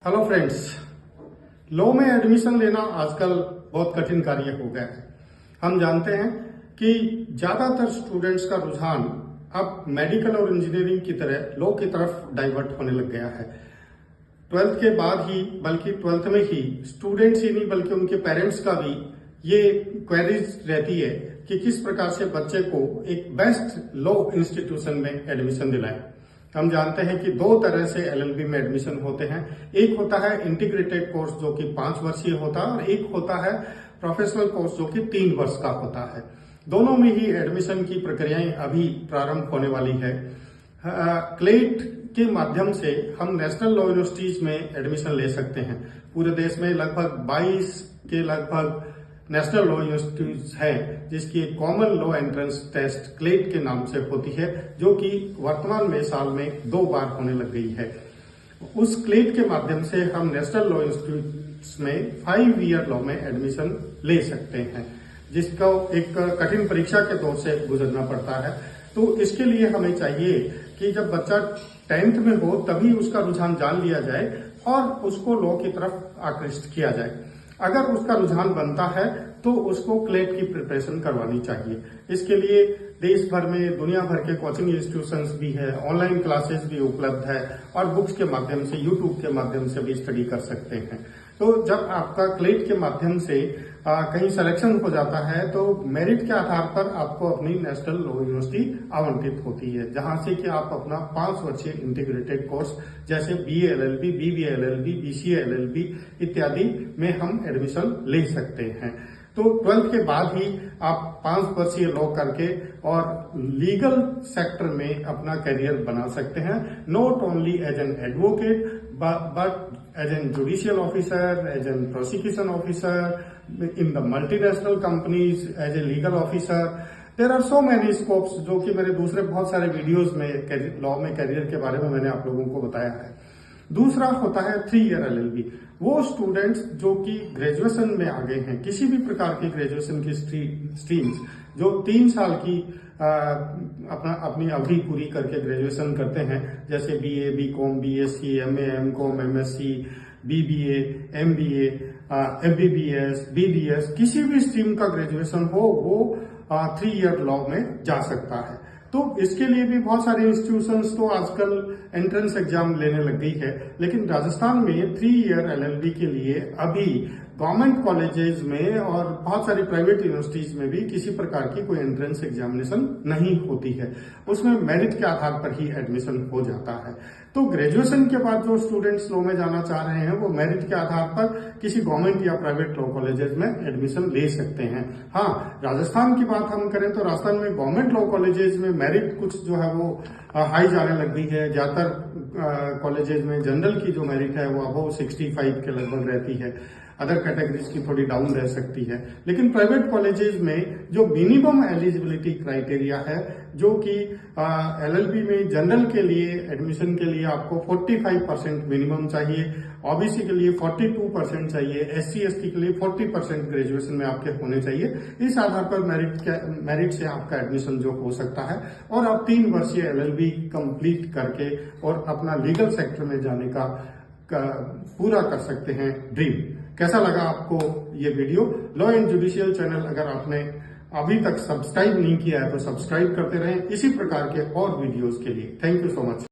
Hello friends, law में admission लेना आजकल बहुत कठिन कार्य हो गया है। हम जानते हैं कि ज्यादातर स्टूडेंट्स का रुझान अब मेडिकल और इंजीनियरिंग की तरह लॉ की तरफ डाइवर्ट होने लग गया है। ट्वेल्थ के बाद ही, बल्कि ट्वेल्थ में ही स्टूडेंट्स ही नहीं बल्कि उनके पेरेंट्स का भी ये क्वेरीज रहती है कि किस प्रकार से बच्चे को एक बेस्ट लॉ इंस्टीट्यूशन में एडमिशन दिलाएं। हम जानते हैं कि दो तरह से एलएलबी में एडमिशन होते हैं। एक होता है इंटीग्रेटेड कोर्स जो कि 5 वर्षीय होता है और एक होता है प्रोफेशनल कोर्स जो कि 3 वर्ष का होता है। दोनों में ही एडमिशन की प्रक्रियाएं अभी प्रारंभ होने वाली है। क्लेट के माध्यम से हम नेशनल लॉ यूनिवर्सिटीज में एडमिशन ले सकते हैं। पूरे देश में लगभग 22 के लगभग नेशनल लॉ यूनिवर्सिटीज है जिसकी common law entrance test CLAT के नाम से होती है, जो कि वर्तमान में साल में 2 बार होने लग गई है। उस क्लेट के माध्यम से हम नेशनल लॉ इंस्टीट्यूट में 5 ईयर लॉ में एडमिशन ले सकते हैं, जिसका एक कठिन परीक्षा के दौर से गुजरना पड़ता है। तो इसके लिए हमें चाहिए कि जब बच्चा 10th में हो तभी उसका रुझान जान लिया जाए और उसको लॉ की तरफ आकृष्ट किया जाए। अगर उसका रुझान बनता है तो उसको क्लेट की प्रिपरेशन करवानी चाहिए। इसके लिए देश भर में दुनिया भर के कोचिंग इंस्टीट्यूशंस भी है, ऑनलाइन क्लासेस भी उपलब्ध है और बुक्स के माध्यम से, यूट्यूब के माध्यम से भी स्टडी कर सकते हैं। तो जब आपका क्लेट के माध्यम से कहीं सिलेक्शन हो जाता है तो मेरिट के आधार पर आपको अपनी नेशनल लॉ यूनिवर्सिटी आवंटित होती है, जहां से कि आप अपना 5 वर्षीय इंटीग्रेटेड कोर्स जैसे BA LLB, BBA LLB, BCA LLB इत्यादि में हम एडमिशन ले सकते हैं। तो 12th के बाद ही आप 5 वर्षीय लॉ करके और लीगल सेक्टर में अपना करियर बना सकते हैं, not only as an advocate but as an judicial officer, as a prosecution officer, in the multinational companies, as a legal officer. There are so many scopes जो कि मेरे दूसरे बहुत सारे वीडियोस में लॉ में करियर के बारे में मैंने आप लोगों को बताया है। दूसरा होता है 3 ईयर एलएलबी। वो स्टूडेंट्स जो कि ग्रेजुएशन में आ गए हैं, किसी भी प्रकार की ग्रेजुएशन की स्ट्रीम्स जो 3 साल की अपनी अवधि पूरी करके ग्रेजुएशन करते हैं, जैसे BA, BCom, BSc, MA, MCom, MSc, BBA, MBA, MBBS, BDS, किसी भी स्ट्रीम का ग्रेजुएशन हो वो 3 ईयर लॉ में जा सकता है। तो इसके लिए भी बहुत सारे इंस्टीट्यूशंस तो आजकल एंट्रेंस एग्जाम लेने लग गई है, लेकिन राजस्थान में 3 ईयर एलएलबी के लिए अभी गवर्नमेंट कॉलेजेस में और बहुत सारी प्राइवेट यूनिवर्सिटीज में भी किसी प्रकार की कोई एंट्रेंस एग्जामिनेशन नहीं होती है। उसमें मेरिट के आधार पर ही एडमिशन हो जाता है। तो ग्रेजुएशन के बाद जो स्टूडेंट्स लॉ में जाना चाह रहे हैं वो मेरिट के आधार पर किसी गवर्नमेंट या प्राइवेट लॉ कॉलेजेस में एडमिशन ले सकते हैं। हाँ, राजस्थान की बात हम करें तो राजस्थान में गवर्नमेंट लॉ कॉलेजेस में मेरिट कुछ जो है वो हाई जाने लग गई है। ज्यादातर कॉलेजेस में जनरल की जो मेरिट है वो अबव 65 के लगभग रहती है। अदर कैटेगरीज की थोड़ी डाउन रह सकती है। लेकिन प्राइवेट कॉलेजेस में जो मिनिमम एलिजिबिलिटी क्राइटेरिया है, जो कि एलएलबी में जनरल के लिए एडमिशन के लिए आपको 45% मिनिमम चाहिए, ओबीसी के लिए 42% चाहिए, एससी एसटी के लिए 40% ग्रेजुएशन में आपके होने चाहिए। इस आधार पर मेरिट से आपका एडमिशन जो हो सकता है और आप 3 वर्षीय एलएलबी कंप्लीट करके और अपना लीगल सेक्टर में जाने का पूरा कर सकते हैं ड्रीम। कैसा लगा आपको ये video? Law and judicial channel अगर आपने अभी तक सब्सक्राइब नहीं किया है तो सब्सक्राइब करते रहें इसी प्रकार के और वीडियोस के लिए। Thank you so much.